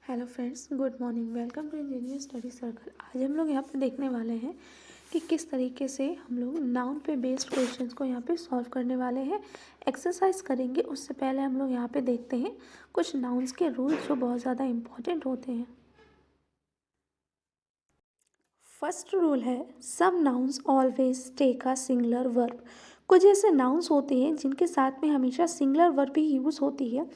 Hello friends, good morning. Welcome to engineer study circle. आज हम लोग यहाँ पे देखने वाले हैं कि किस तरीके से हम लोग नाउन पे बेस्ड क्वेश्चंस को यहाँ पे सॉल्व करने वाले हैं, एक्सरसाइज करेंगे। उससे पहले हम लोग यहाँ पे देखते हैं कुछ नाउन्स के रूल्स जो बहुत ज़्यादा इम्पॉर्टेंट होते हैं। फर्स्ट रूल है some nouns always take a singular verb. कुछ ऐसे नाउन्स होते हैं जिनके साथ में हमेशा सिंगुलर वर्ब ही यूज़ होती है।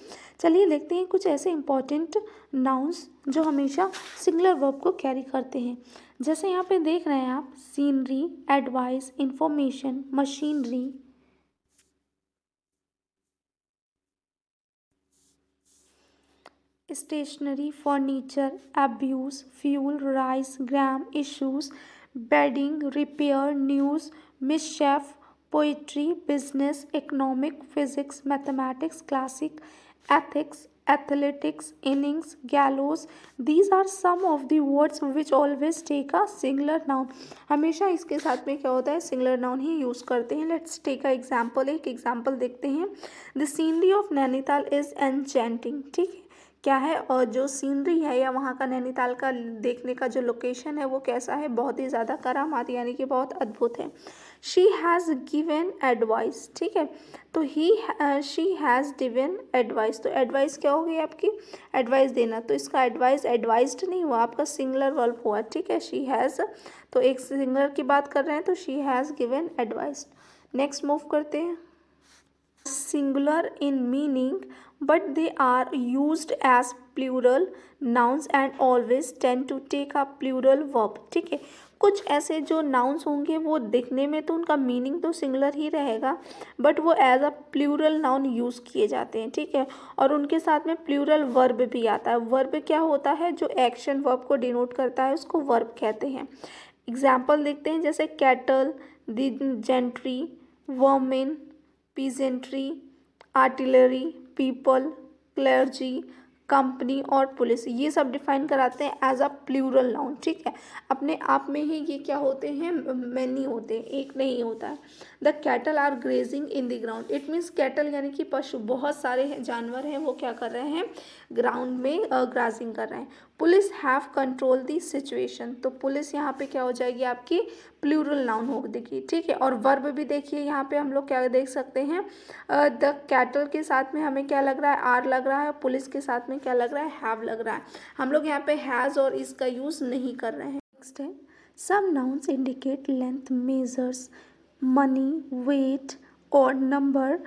चलिए देखते हैं कुछ ऐसे इंपॉर्टेंट नाउन्स जो हमेशा सिंगुलर वर्ब को कैरी करते हैं। जैसे यहाँ पे देख रहे हैं आप, scenery, advice, information, machinery, stationery, furniture, abuse, fuel, rice, gram, issues, bedding, repair, news, mischief, poetry, business, economic, physics, mathematics, classic, ethics, athletics, innings, gallows. These are some of the words which always take a singular noun. हमेशा इसके साथ में क्या होता है, singular noun ही use करते हैं। Let's take a example. एक एग्जाम्पल देखते हैं। The scenery of Nainital is enchanting. ठीक है, क्या है, और जो सीनरी है या वहाँ का नैनीताल का देखने का जो लोकेशन है वो कैसा है, बहुत ही ज़्यादा करामाती यानी कि बहुत अद्भुत है। She has given advice. ठीक है, तो शी हैज़ गिवन एडवाइस, तो एडवाइस क्या होगी आपकी, एडवाइस देना। तो इसका एडवाइस एडवाइस्ड नहीं हुआ, आपका सिंगुलर वर्ब हुआ। ठीक है, शी हैज़, तो एक सिंगुलर की बात कर रहे हैं तो she has given advice. Next move करते हैं। Singular in meaning but they are used as plural nouns and always tend to take a plural verb. ठीक है, कुछ ऐसे जो नाउन्स होंगे वो दिखने में तो उनका मीनिंग तो सिंगुलर ही रहेगा बट वो as a plural noun use किए जाते हैं। ठीक है, और उनके साथ में प्लूरल वर्ब भी आता है। वर्ब क्या होता है, जो एक्शन वर्ब को डिनोट करता है उसको वर्ब कहते हैं। एग्जाम्पल देखते हैं, जैसे cattle, the gentry, women, peasantry, artillery, people, clergy, company और पुलिस, ये सब डिफाइन कराते हैं एज अ प्लूरल नाउन। ठीक है, अपने आप में ही ये क्या होते हैं, मैनी होते हैं, एक नहीं होता है। The cattle are grazing in the ground. It means cattle यानी कि पशु, बहुत सारे जानवर हैं वो क्या कर रहे हैं, ग्राउंड में ग्राजिंग कर रहे हैं। Police have control the situation, तो पुलिस यहाँ पे क्या हो जाएगी आपकी, प्लूरल नाउन हो देखिए। ठीक है, और वर्ब भी देखिए यहाँ पे हम लोग क्या देख सकते हैं, द कैटल के साथ में हमें क्या लग रहा है, आर लग रहा है, पुलिस के साथ में क्या लग रहा है, हैव लग रहा है। हम लोग यहाँ पे हैज़ और इसका यूज़ नहीं कर रहे हैं। नेक्स्ट है some nouns indicate length, measures, money, weight और number,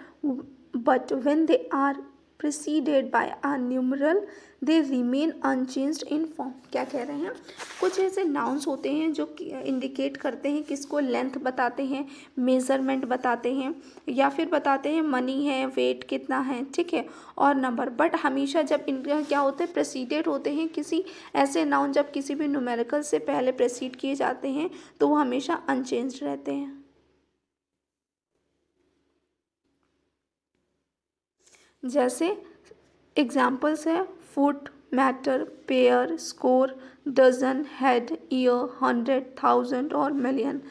but when they are preceded by a numeral they remain unchanged in form। क्या कह रहे हैं, कुछ ऐसे नाउन्स होते हैं जो इंडिकेट करते हैं किसको, लेंथ बताते हैं, मेजरमेंट बताते हैं, या फिर बताते हैं मनी है, वेट कितना है, ठीक है, और नंबर। बट हमेशा जब इनका क्या होते हैं, प्रेसिडेड होते हैं किसी ऐसे नाउन, जब किसी भी न्यूमेरिकल से पहले प्रेसिड किए जाते हैं तो वो हमेशा अनचेंज्ड रहते हैं। जैसे एग्जाम्पल्स है, foot, matter, pair, score, dozen, head, year, 100, 1000 और million.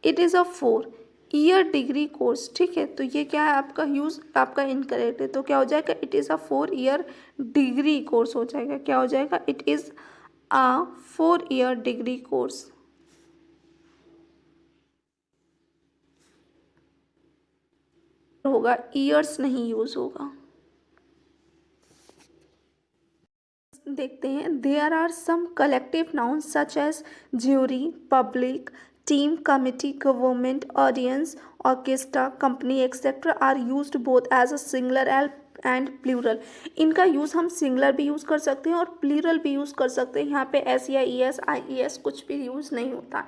It is a 4 year degree course. ठीक है, तो ये क्या है, आपका यूज़ आपका इनकरेक्ट है, तो क्या हो जाएगा, it is a 4 year degree course हो जाएगा। क्या हो जाएगा, it is a 4 year degree course होगा, ईयर्स नहीं यूज़ होगा। देखते हैं, there are some collective nouns such as jury, public, team, committee, government, audience, orchestra, company etcetera are used both as a singular and plural. इनका use हम singular भी use कर सकते हैं और प्लूरल भी यूज़ कर सकते हैं। यहाँ पे एस या ई एस, आई ई एस कुछ भी यूज़ नहीं होता।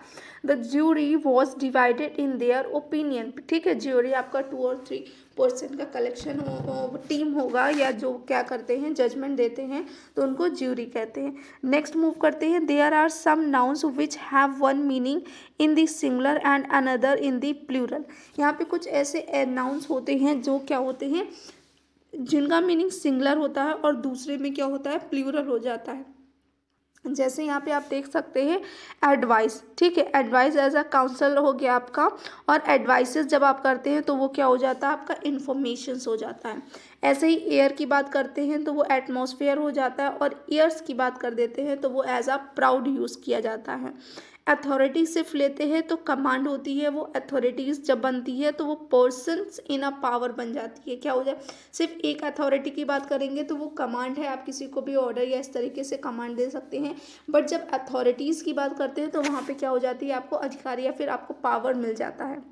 The jury was divided in their opinion. ठीक है, ज्यूरी आपका 2 और 3% का कलेक्शन हो, टीम होगा, या जो क्या करते हैं, जजमेंट देते हैं, तो उनको ज्यूरी कहते हैं। नेक्स्ट मूव करते हैं, there are some nouns which have one meaning in the singular and another in the plural. यहाँ पे कुछ ऐसे नाउन्स होते हैं जो क्या होते हैं, जिनका मीनिंग सिंगुलर होता है और दूसरे में क्या होता है, प्लूरल हो जाता है। जैसे यहाँ पे आप देख सकते हैं एडवाइस। ठीक है, एडवाइस एज अ काउंसल हो गया आपका, और एडवाइसेस जब आप करते हैं तो वो क्या हो जाता है, आपका इन्फॉर्मेशंस हो जाता है। ऐसे ही एयर की बात करते हैं तो वो एटमॉस्फेयर हो जाता है, और ईयर्स की बात कर देते हैं तो वो एज अ प्राउड यूज़ किया जाता है। अथॉरिटी सिर्फ लेते हैं तो कमांड होती है, वो अथॉरिटीज़ जब बनती है तो वो पर्सन्स इन अ पावर बन जाती है। क्या हो जाए, सिर्फ एक अथॉरिटी की बात करेंगे तो वो कमांड है, आप किसी को भी ऑर्डर या इस तरीके से कमांड दे सकते हैं। बट जब अथॉरिटीज़ की बात करते हैं तो वहाँ पे क्या हो जाती है, आपको अधिकार या फिर आपको पावर मिल जाता है।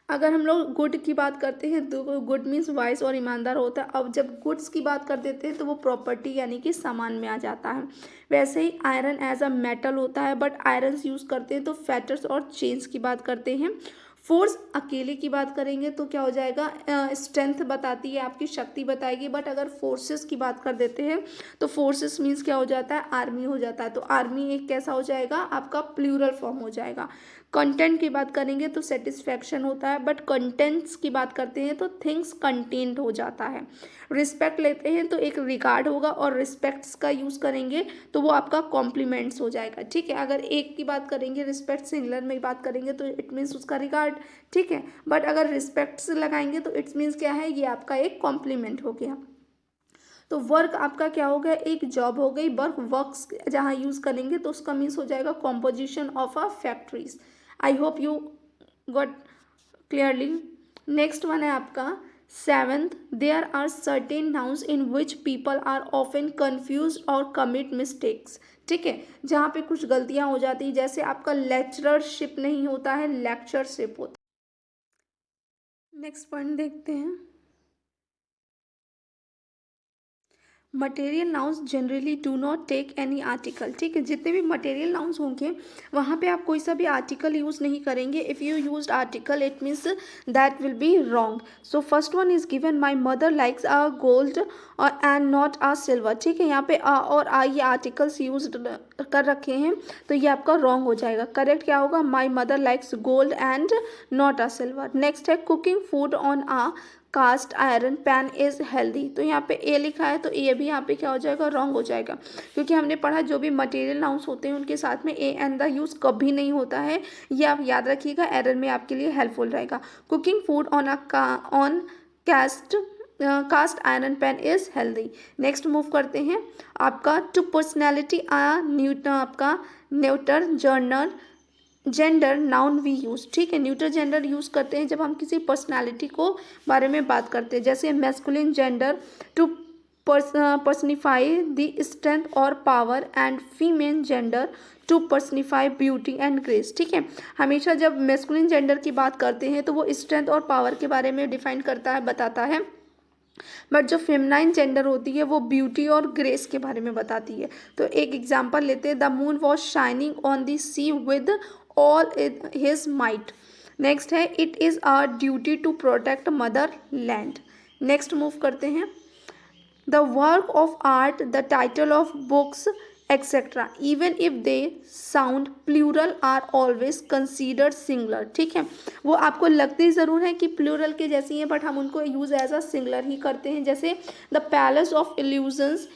अगर हम लोग गुड की बात करते हैं तो गुड मीन्स वाइस और ईमानदार होता है। अब जब गुड्स की बात कर देते हैं तो वो प्रॉपर्टी यानी कि सामान में आ जाता है। वैसे ही आयरन एज अ मेटल होता है, बट आयरन यूज़ करते हैं तो फेटर्स और चेन्स की बात करते हैं। फोर्स अकेले की बात करेंगे तो क्या हो जाएगा, स्ट्रेंथ बताती है, आपकी शक्ति बताएगी। बट अगर फोर्सेस की बात कर देते हैं तो फोर्सेस मीन्स क्या हो जाता है, आर्मी हो जाता है। तो आर्मी एक कैसा हो जाएगा, आपका प्लूरल फॉर्म हो जाएगा। कंटेंट की बात करेंगे तो सेटिस्फैक्शन होता है, बट कंटेंट्स की बात करते हैं तो थिंग्स कंटेंट हो जाता है। रिस्पेक्ट लेते हैं तो एक रिगार्ड होगा, और रिस्पेक्ट्स का यूज़ करेंगे तो वो आपका कॉम्प्लीमेंट्स हो जाएगा। ठीक है, अगर एक की बात करेंगे रिस्पेक्ट सिंगुलर में बात करेंगे तो इट मीन्स उसका रिगार्ड। ठीक है, बट अगर रिस्पेक्ट्स लगाएंगे तो इट्स मीन्स क्या है, ये आपका एक कॉम्प्लीमेंट हो गया। तो वर्क आपका क्या हो गया, एक जॉब हो गई। वर्क वर्क्स जहाँ यूज़ करेंगे तो उसका मीन्स हो जाएगा composition of a factories. I hope you got clearly. Next one है आपका seventh, there are certain nouns in which people are often confuse और कमिट मिस्टेक्स। ठीक है, जहाँ पे कुछ गलतियाँ हो जाती है, जैसे आपका लेक्चरशिप नहीं होता है, लेक्चरशिप होता है। नेक्स्ट पॉइंट देखते हैं, material nouns generally do not take any article. ठीक है, जितने भी मटेरियल नाउन्स होंगे वहाँ पे आप कोई सा भी आर्टिकल यूज़ नहीं करेंगे। If you use article it means that will be wrong. So first one is given, my mother likes a gold और एंड नॉट अ सिल्वर। ठीक है, यहाँ पे आ और आ ये आर्टिकल्स यूज कर रखे हैं तो ये आपका रॉन्ग हो जाएगा। करेक्ट क्या होगा, my mother likes gold and not a silver. Next है, cooking food on a cast iron pan is healthy. तो यहाँ पे ए लिखा है तो ए भी यहाँ पे क्या हो जाएगा, रॉन्ग हो जाएगा, क्योंकि हमने पढ़ा जो भी मटेरियल नाउंस होते हैं उनके साथ में ए एंड द यूज़ कभी नहीं होता है। ये आप याद रखिएगा, एरर में आपके लिए हेल्पफुल रहेगा। Cooking food on on cast cast iron pan is healthy. Next move करते हैं आपका टू पर्सनैलिटी आपका neuter general gender noun we use. ठीक है, न्यूटर जेंडर यूज़ करते हैं जब हम किसी पर्सनालिटी को बारे में बात करते हैं, जैसे masculine gender to personify the strength और power, and female gender to personify beauty and grace. ठीक है, हमेशा जब मैस्कुलिन जेंडर की बात करते हैं तो वो स्ट्रेंथ और पावर के बारे में डिफाइन करता है, बताता है। बट जो फेमिनाइन जेंडर होती है वो ब्यूटी और ग्रेस के बारे में बताती है। तो एक एग्जांपल लेते हैं, the moon was shining on the sea with all his might. Next है, it is our duty to protect motherland. Next move करते हैं, the work of art, the title of books etcetera even if they sound plural are always considered singular. ठीक है, वो आपको लगती ज़रूर है कि प्लूरल के जैसी हैं, बट हम उनको यूज़ एज अ सिंगुलर ही करते हैं। जैसे the palace of illusions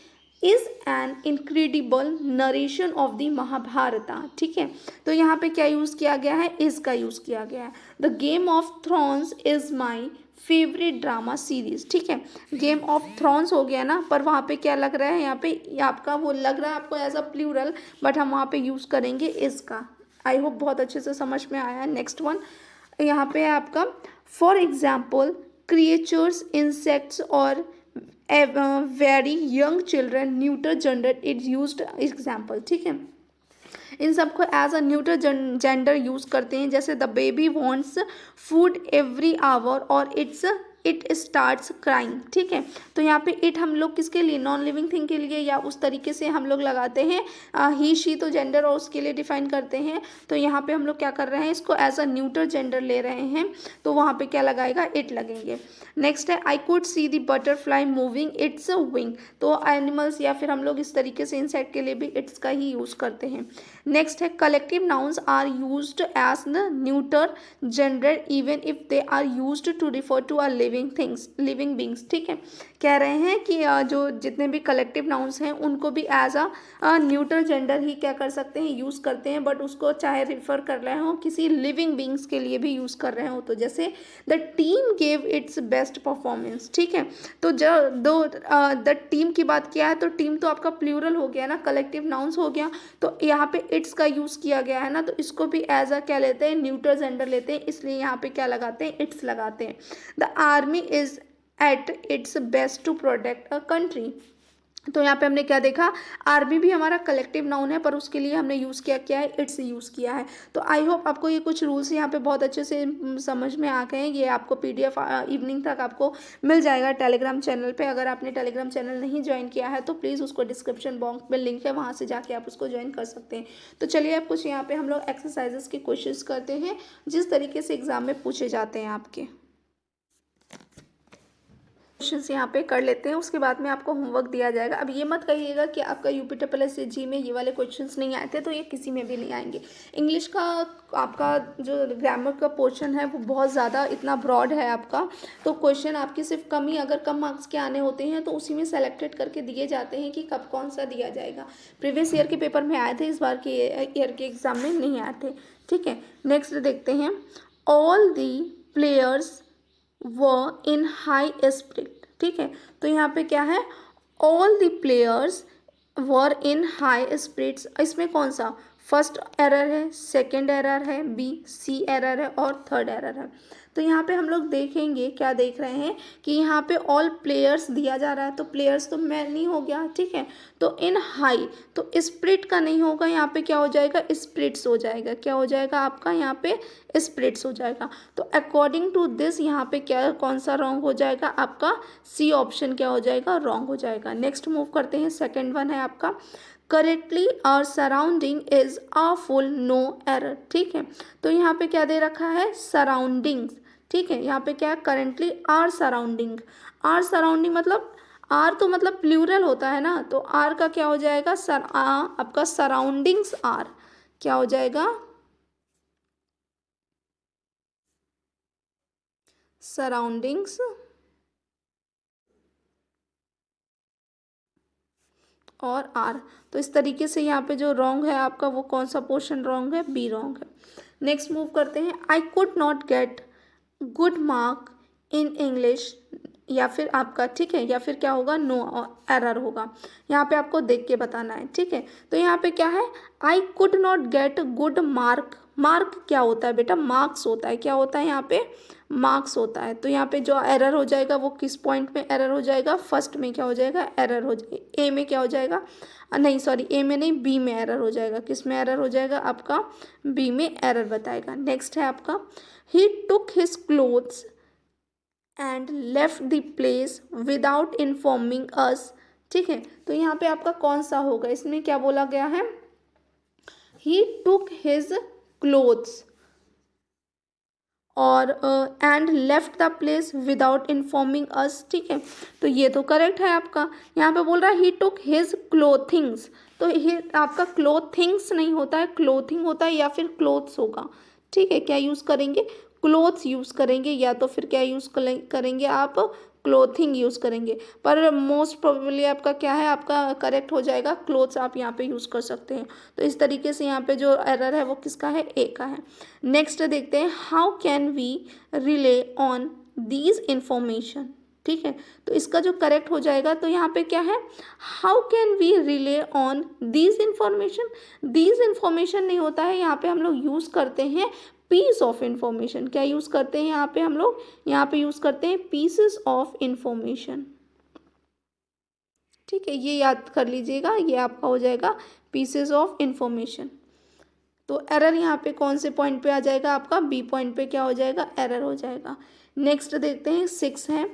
is an incredible narration of the Mahabharata. ठीक है, तो यहाँ पे क्या यूज़ किया गया है, इज का यूज़ किया गया है। The game of thrones is my favourite drama series. ठीक है, गेम ऑफ थ्रोन्स हो गया ना, पर वहाँ पे क्या लग रहा है, यहाँ पे आपका वो लग रहा है आपको एज अ प्लूरल, बट हम वहाँ पे यूज़ करेंगे इसका। आई होप बहुत अच्छे से समझ में आया है। नेक्स्ट वन यहाँ पे है आपका, फॉर एग्जाम्पल क्रिएचर्स, इंसेक्ट्स और very young children, neuter gender is used example. ठीक है, इन सबको as a neuter gender use करते हैं, जैसे the baby wants food every hour और इट स्टार्ट्स क्राइंग। ठीक है, तो यहाँ पे इट हम लोग किसके लिए, नॉन लिविंग थिंग के लिए, या उस तरीके से हम लोग लगाते हैं ही शी, तो जेंडर और उसके लिए डिफाइन करते हैं। तो यहाँ पे हम लोग क्या कर रहे हैं, इसको एज अ न्यूटर जेंडर ले रहे हैं, तो वहाँ पे क्या लगाएगा, इट लगेंगे। नेक्स्ट है, I could see the butterfly moving it's wing. तो एनिमल्स या फिर हम लोग इस तरीके से इंसेक्ट के लिए भी इट्स का ही यूज़ करते हैं। नेक्स्ट है, collective nouns are used as the neuter gender even if they are used to refer to a living things, living beings. ठीक है, कह रहे हैं कि जो जितने भी कलेक्टिव नाउन्स हैं उनको भी एज अ न्यूट्रल जेंडर ही क्या कर सकते हैं, यूज़ करते हैं, बट उसको चाहे रिफर कर रहे हो किसी लिविंग बींग्स के लिए भी यूज़ कर रहे हो। तो जैसे the team gave it's best performance, ठीक है। तो जब द टीम की बात किया है तो टीम तो आपका प्लूरल हो गया ना, कलेक्टिव नाउन्स हो गया, तो यहाँ पे इट्स का यूज़ किया गया है ना, तो इसको भी एज अ क्या लेते हैं, न्यूट्रल जेंडर लेते हैं, इसलिए यहाँ पे क्या लगाते हैं, इट्स लगाते हैं। The army is at its best to protect a country. तो यहाँ पे हमने क्या देखा, आर्मी भी हमारा कलेक्टिव नाउन है पर उसके लिए हमने यूज़ किया क्या है, इट्स यूज़ किया है। तो आई होप आपको ये कुछ रूल्स यहाँ पे बहुत अच्छे से समझ में आ गए हैं। ये आपको पीडीएफ इवनिंग तक आपको मिल जाएगा टेलीग्राम चैनल पे। अगर आपने टेलीग्राम चैनल नहीं ज्वाइन किया है तो प्लीज़ उसको डिस्क्रिप्शन बॉक्स में लिंक है, वहाँ से जाके आप उसको ज्वाइन कर सकते हैं। तो चलिए अब कुछ यहाँ पे हम लोग एक्सरसाइजेस की कोशिश करते हैं जिस तरीके से एग्जाम में पूछे जाते हैं आपके क्वेश्चंस यहाँ पे कर लेते हैं, उसके बाद में आपको होमवर्क दिया जाएगा। अब ये मत कहिएगा कि आपका यूपी में ये वाले क्वेश्चंस नहीं आए थे, तो ये किसी में भी नहीं आएंगे। इंग्लिश का आपका जो ग्रामर का पोर्शन है वो बहुत ज़्यादा इतना ब्रॉड है आपका, तो क्वेश्चन आपके सिर्फ कम ही अगर कम मार्क्स के आने होते हैं तो उसी में सेलेक्टेड करके दिए जाते हैं कि कब कौन सा दिया जाएगा। प्रीवियस ईयर के पेपर में आए थे, इस बार के ईयर के एग्ज़ाम में नहीं आए थे, ठीक है। नेक्स्ट देखते हैं, ऑल दी प्लेयर्स वो इन हाई स्पिरिट, ठीक है। तो यहाँ पे क्या है, all the players were in high spirits, इसमें कौन सा फर्स्ट एरर है, सेकंड एरर है, बी सी एरर है और थर्ड एरर है। तो यहाँ पे हम लोग देखेंगे, क्या देख रहे हैं कि यहाँ पे ऑल प्लेयर्स दिया जा रहा है, तो प्लेयर्स तो मैन नहीं हो गया, ठीक है। तो इन हाई, तो स्पिरिट का नहीं होगा, यहाँ पे क्या हो जाएगा, स्पिरिट्स हो जाएगा, क्या हो जाएगा आपका यहाँ पे स्पिरिट्स हो जाएगा। तो अकॉर्डिंग टू दिस यहाँ पे क्या कौन सा रॉन्ग हो जाएगा, आपका सी ऑप्शन क्या हो जाएगा, रॉन्ग हो जाएगा। नेक्स्ट मूव करते हैं, सेकंड वन है आपका correctly our surrounding is a full no error, ठीक है। तो यहाँ पे क्या दे रखा है, सराउंडिंग्स, ठीक है। यहाँ पे क्या है, करेंटली आर सराउंडिंग मतलब आर तो मतलब प्लूरल होता है ना, तो आर का क्या हो जाएगा, आपका सराउंडिंग्स आर क्या हो जाएगा, सराउंडिंग्स और आर। तो इस तरीके से यहाँ पे जो रॉन्ग है आपका वो कौन सा पोर्शन रॉन्ग है, बी रॉन्ग है। नेक्स्ट मूव करते हैं, I could not get good mark in English, या फिर आपका ठीक है, या फिर क्या होगा, नो एरर होगा। यहाँ पे आपको देख के बताना है, ठीक है। तो यहाँ पे क्या है, I could not get good mark, mark क्या होता है बेटा, मार्क्स होता है, क्या होता है यहाँ पे, मार्क्स होता है। तो यहाँ पे जो एरर हो जाएगा वो किस पॉइंट में एरर हो जाएगा, फर्स्ट में क्या हो जाएगा, एरर हो जाएगा, ए में क्या हो जाएगा, नहीं सॉरी ए में नहीं, बी में एरर हो जाएगा। किस में एरर हो जाएगा आपका, बी में एरर बताएगा। नेक्स्ट है आपका, he took his clothes and left the place without informing us, ठीक है। तो यहाँ पे आपका कौन सा होगा, इसमें क्या बोला गया है, ही टुक हिज क्लोथ्स और and left the place without informing us, ठीक है। तो ये तो करेक्ट है आपका। यहाँ पे बोल रहा है ही टुक हिज क्लोथिंग्स, तो ही आपका क्लोथिंग्स नहीं होता है, क्लोथिंग होता है या फिर क्लोथ्स होगा, ठीक है। क्या यूज़ करेंगे, क्लोथ्स यूज़ करेंगे, या तो फिर क्या यूज़ करेंगे आप, क्लोथिंग यूज़ करेंगे। पर मोस्ट प्रोबेबली आपका क्या है, आपका करेक्ट हो जाएगा क्लोथ्स, आप यहाँ पे यूज़ कर सकते हैं। तो इस तरीके से यहाँ पे जो एरर है वो किसका है, ए का है। नेक्स्ट देखते हैं, how can we rely on these information, ठीक है। तो इसका जो करेक्ट हो जाएगा, तो यहाँ पे क्या है, how can we rely on these information नहीं होता है, यहाँ पे हम लोग यूज़ करते हैं पीस ऑफ इंफॉर्मेशन। क्या यूज़ करते हैं यहाँ पे हम लोग, यहाँ पे यूज़ करते हैं पीसेस ऑफ इंफॉर्मेशन, ठीक है। ये याद कर लीजिएगा, ये आपका हो जाएगा पीसेस ऑफ इंफॉर्मेशन। तो एरर यहाँ पे कौन से पॉइंट पे आ जाएगा, आपका बी पॉइंट पे क्या हो जाएगा, एरर हो जाएगा। नेक्स्ट देखते हैं, 6 है,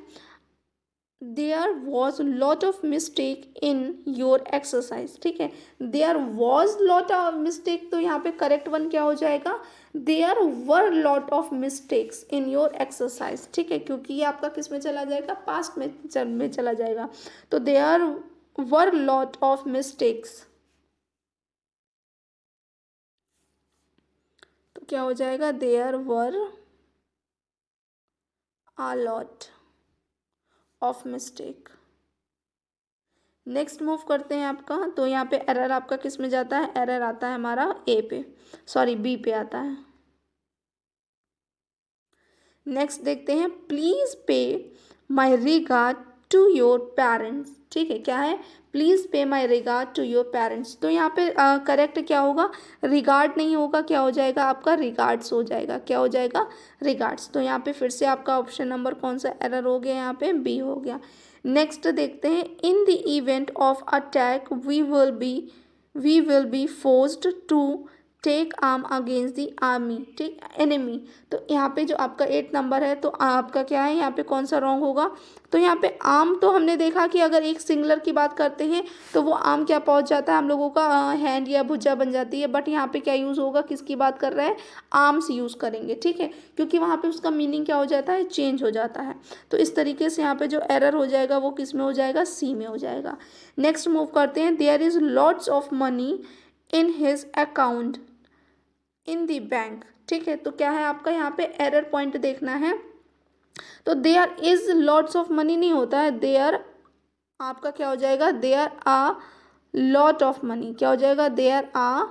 there was lot of mistake in your exercise, ठीक है। There was lot of mistake, तो यहाँ पे करेक्ट वन क्या हो जाएगा, there were lot of mistakes in your exercise, ठीक है। क्योंकि ये आपका किस में चला जाएगा, पास्ट में चला जाएगा। तो there were lot of mistakes, तो क्या हो जाएगा, there were a lot of mistake, next move करते हैं आपका, तो यहाँ पे एरर आपका किस में जाता है, एरर आता है हमारा ए पे, सॉरी बी पे आता है। नेक्स्ट देखते हैं, please pay my regard to your parents. ठीक है, क्या है, please pay my regard to your parents. तो यहाँ पे करेक्ट क्या होगा, रिगार्ड नहीं होगा, क्या हो जाएगा आपका, रिगार्ड्स हो जाएगा। क्या हो जाएगा, रिगार्ड्स। तो यहाँ पे फिर से आपका ऑप्शन नंबर कौन सा एरर हो गया, यहाँ पे बी हो गया। नेक्स्ट देखते हैं, in the event of attack we will be forced to take arm against the army, ठीक, एनिमी। तो यहाँ पे जो आपका 8 नंबर है, तो आपका क्या है, यहाँ पे कौन सा रॉन्ग होगा। तो यहाँ पे आर्म तो हमने देखा कि अगर एक सिंगुलर की बात करते हैं तो वो आर्म क्या पहुँच जाता है हम लोगों का, हैंड या भुजा बन जाती है। बट यहाँ पे क्या यूज़ होगा, किसकी बात कर रहे हैं, आर्म्स यूज़ करेंगे। ठीक है, क्योंकि वहाँ पे उसका मीनिंग क्या हो जाता है, चेंज हो जाता है। तो इस तरीके से यहाँ पे जो एरर हो जाएगा वो किस में हो जाएगा, सी में हो जाएगा। नेक्स्ट मूव करते हैं, there is lots of money in his account in the bank. ठीक है, तो क्या है आपका यहाँ पे एरर पॉइंट देखना है। तो there is lots of money नहीं होता है, देयर आपका क्या हो जाएगा, there a lot of money. क्या हो जाएगा, there a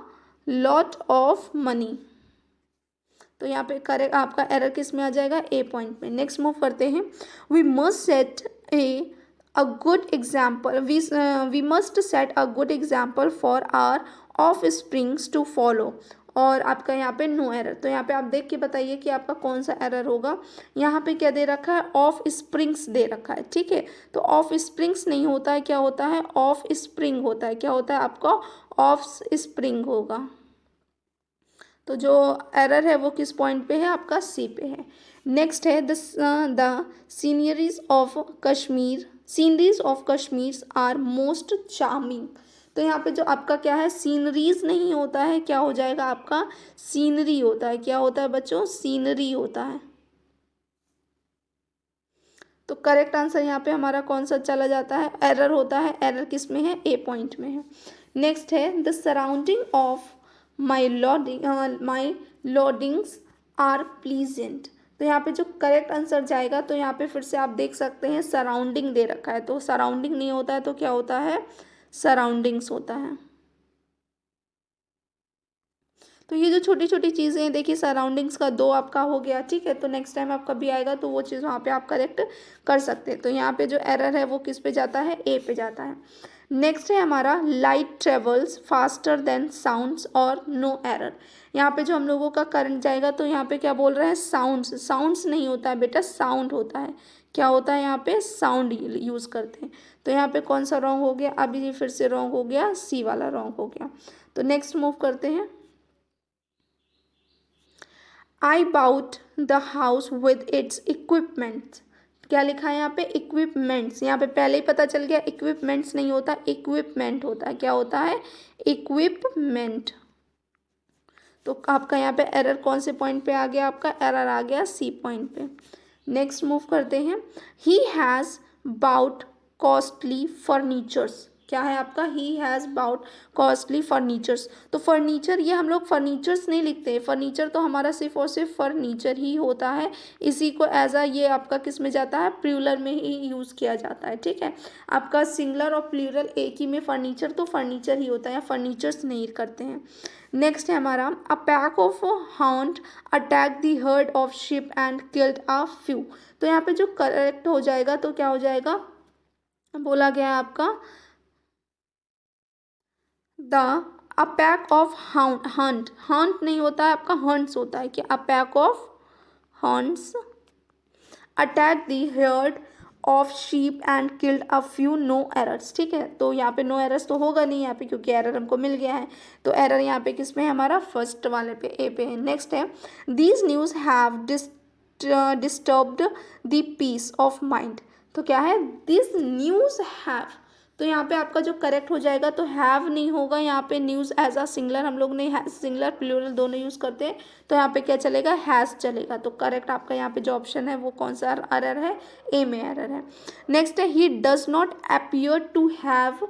lot of money. तो यहाँ पे करेक्ट आपका एरर किस में आ जाएगा, ए पॉइंट में। नेक्स्ट मूव करते हैं, we must set a good example, we must set a good example for our offsprings to follow। और आपका यहाँ पे नो एरर। तो यहाँ पे आप देख के बताइए कि आपका कौन सा एरर होगा। यहाँ पे क्या दे रखा है, ऑफ स्प्रिंग्स दे रखा है। ठीक है, तो ऑफ स्प्रिंग्स नहीं होता है, क्या होता है, ऑफ स्प्रिंग होता है। क्या होता है आपका, ऑफ स्प्रिंग होगा। तो जो एरर है वो किस पॉइंट पे है, आपका सी पे है। नेक्स्ट है, the sceneries of Kashmir are most charming. तो यहाँ पे जो आपका क्या है, सीनरीज नहीं होता है, क्या हो जाएगा आपका, सीनरी होता है। क्या होता है बच्चों, सीनरी होता है। तो करेक्ट आंसर यहाँ पे हमारा कौन सा चला जाता है, एरर होता है। एरर किस में है, ए पॉइंट में है। नेक्स्ट है, the surrounding of my lodgings are pleasant. तो यहाँ पे जो करेक्ट आंसर जाएगा, तो यहाँ पे फिर से आप देख सकते हैं सराउंडिंग दे रखा है, तो सराउंडिंग नहीं होता है, तो क्या होता है, सराउंडिंग्स होता है। तो ये जो छोटी छोटी चीज़ें हैं, देखिए सराउंडिंग्स का 2 आपका हो गया। ठीक है, तो नेक्स्ट टाइम आपका भी आएगा तो वो चीज़ वहाँ पे आप करेक्ट कर सकते हैं। तो यहाँ पे जो एरर है वो किस पे जाता है, ए पे जाता है। नेक्स्ट है हमारा, light travels faster than sounds और नो एरर। यहाँ पे जो हम लोगों का करंट जाएगा, तो यहाँ पे क्या बोल रहे हैं, साउंड्स नहीं होता है बेटा, साउंड होता है। क्या होता है, यहाँ पे साउंड यूज़ करते हैं। तो यहाँ पे कौन सा रॉन्ग हो गया, अभी ये फिर से रॉन्ग हो गया, सी वाला रॉन्ग हो गया। तो नेक्स्ट मूव करते हैं, I bought the house with its equipments. क्या लिखा है यहाँ पे, इक्विपमेंट्स। यहाँ पे पहले ही पता चल गया, इक्विपमेंट्स नहीं होता, इक्विपमेंट होता है। क्या होता है, इक्विपमेंट। तो आपका यहाँ पे एरर कौन से पॉइंट पे आ गया, आपका एरर आ गया सी पॉइंट पे। नेक्स्ट मूव करते हैं, he has bought costly furnitures. क्या है आपका, he has bought costly furnitures. तो फर्नीचर, ये हम लोग फर्नीचर्स नहीं लिखते हैं, फर्नीचर तो हमारा सिर्फ और सिर्फ फर्नीचर ही होता है। इसी को एज अ, ये आपका किस में जाता है, प्लूरल में ही यूज़ किया जाता है। ठीक है, आपका सिंगुलर और प्लूरल एक ही में, फर्नीचर तो फर्नीचर ही होता है, फर्नीचर्स नहीं करते हैं। नेक्स्ट है हमारा, अ pack of hound attack the herd of ship and killed a few. तो यहाँ पे जो करेक्ट हो जाएगा, तो क्या हो जाएगा, बोला गया है आपका, the a pack of hunt नहीं होता है आपका, हंट्स होता है। कि a pack of hunts attack the herd of sheep and killed a few, no errors. ठीक है, तो यहाँ पे नो एरर्स तो होगा नहीं यहाँ पे, क्योंकि एरर हमको मिल गया है। तो एरर यहाँ पे किस में है, हमारा फर्स्ट वाले पे, ए पे है। नेक्स्ट है, these news have disturbed the peace of mind. तो क्या है, दिस न्यूज़ हैव। तो यहाँ पे आपका जो करेक्ट हो जाएगा, तो हैव नहीं होगा, यहाँ पे न्यूज़ एज अ सिंगुलर, हम लोग ने सिंगुलर प्लूरल दोनों यूज़ करते हैं, तो यहाँ पे क्या चलेगा, हैज़ चलेगा। तो करेक्ट आपका यहाँ पे जो ऑप्शन है वो कौन सा एरर है, ए में एरर है। नेक्स्ट है, he does not appear to have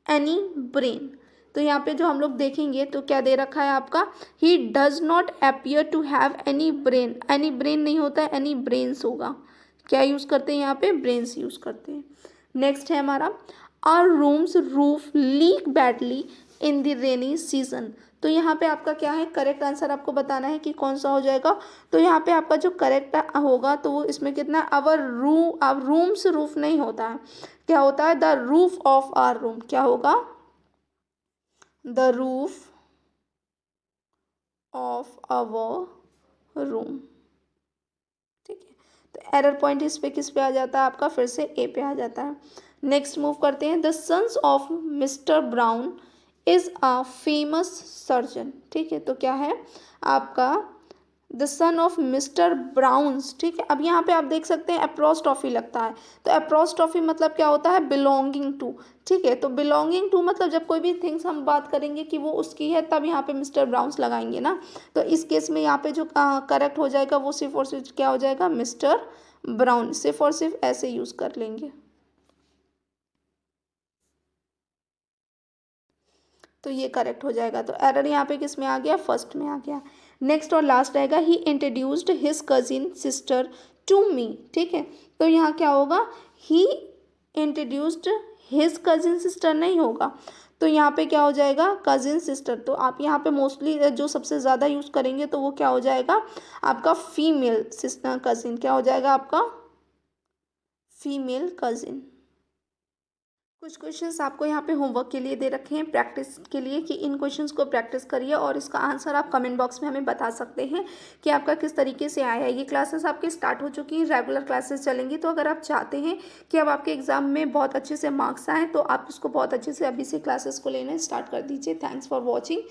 any brain. तो यहाँ पे जो हम लोग देखेंगे, तो क्या दे रखा है आपका, he does not appear to have any brain. Any brain नहीं होता है, एनी ब्रेन्स होगा। क्या यूज़ करते हैं यहाँ पे, ब्रेन्स यूज़ करते हैं। नेक्स्ट है हमारा, our rooms roof leak badly in the rainy season. तो यहाँ पे आपका क्या है, करेक्ट आंसर आपको बताना है कि कौन सा हो जाएगा। तो यहाँ पे आपका जो करेक्ट होगा तो वो इसमें कितना, आवर रूम्स रूफ नहीं होता है, क्या होता है, the roof of our room, क्या होगा, the roof of our room. ठीक है, तो एरर पॉइंट इस पे किस पे आ जाता है आपका, फिर से ए पे आ जाता है। नेक्स्ट मूव करते हैं, the sons of Mr Brown is a famous surgeon. ठीक है, तो क्या है आपका, the son of Mr Brown's. ठीक है, अब यहाँ पे आप देख सकते हैं अप्रोस्ट्रॉफी लगता है, तो अप्रोस्ट्रॉफी मतलब क्या होता है, बिलोंगिंग टू। ठीक है, तो बिलोंगिंग टू मतलब जब कोई भी थिंग्स हम बात करेंगे कि वो उसकी है, तब यहाँ पे मिस्टर ब्राउन्स लगाएंगे ना। तो इस केस में यहाँ पे जो करेक्ट हो जाएगा वो सिर्फ और सिर्फ क्या हो जाएगा, मिस्टर ब्राउन, सिर्फ और सिर्फ ऐसे यूज कर लेंगे। तो ये करेक्ट हो जाएगा। तो एरर यहाँ पे किस में आ गया, फर्स्ट में आ गया। नेक्स्ट और लास्ट रहेगा, he introduced his cousin sister to me. ठीक है, तो यहाँ क्या होगा, he introduced his cousin sister नहीं होगा, तो यहाँ पे क्या हो जाएगा, कजिन सिस्टर। तो आप यहाँ पे मोस्टली जो सबसे ज़्यादा यूज़ करेंगे तो वो क्या हो जाएगा आपका, फीमेल सिस्टर कजिन, क्या हो जाएगा आपका, फीमेल कजिन। कुछ क्वेश्चंस आपको यहाँ पे होमवर्क के लिए दे रखे हैं प्रैक्टिस के लिए, कि इन क्वेश्चंस को प्रैक्टिस करिए और इसका आंसर आप कमेंट बॉक्स में हमें बता सकते हैं कि आपका किस तरीके से आया है। ये क्लासेस आपके स्टार्ट हो चुकी हैं, रेगुलर क्लासेस चलेंगी, तो अगर आप चाहते हैं कि अब आपके एग्जाम में बहुत अच्छे से मार्क्स आएँ तो आप उसको बहुत अच्छे से अभी से क्लासेस को लेना स्टार्ट कर दीजिए। Thanks for watching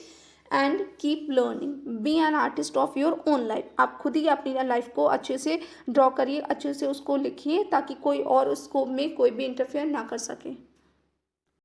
and keep learning, be an artist of your own life. आप खुद ही अपनी लाइफ को अच्छे से ड्रॉ करिए, अच्छे से उसको लिखिए, ताकि कोई और उसको में कोई भी इंटरफेयर ना कर सके।